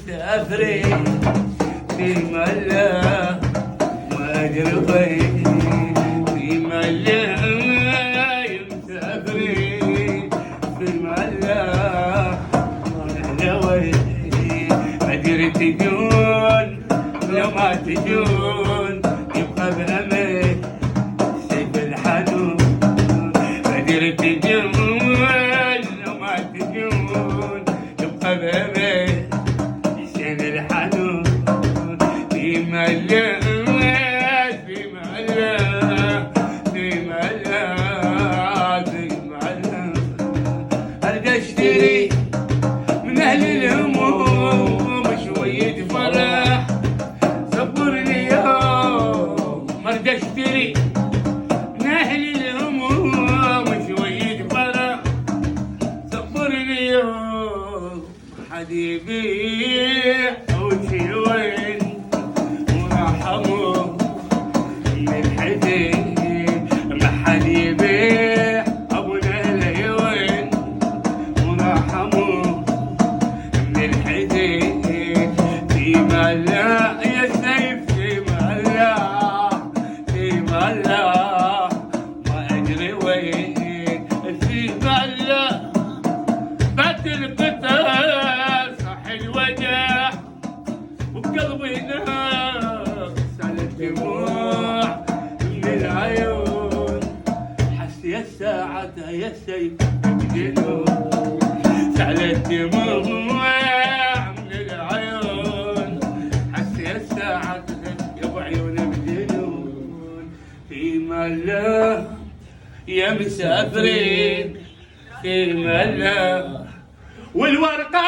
مسافرين في ملا ما ادري وين، في ملا مسافرين في ملا ما وين، ادري تجون لو ما تجون يبقى بأمل سيف الحنون، ادري تجون لو ما تجون يبقى بأمل حسين الحنون، في ملا في ملا في ملا في ملا، ارجع اشتري من اهل الهموم شوية فرح، صبرني يوم ارجع اشتري من اهل الهموم شوية فرح، صبرني يوم حد يبيع وشي وين ورحمه من الحديد، ما حد يبيع ابونا لي وين ورحمه من الحديد، في ملا يا سيف في ملا في ملا ما ادري وين، في ملا بات القطار صح الوجع وبقلبي نار سال الدموع من العيون، حس يا الساعة يا سيف بجنون، سال الدموع من العيون، حس يا الساعة يا ابو عيون بجنون، في ملا يا مسافرين في ملا والورقة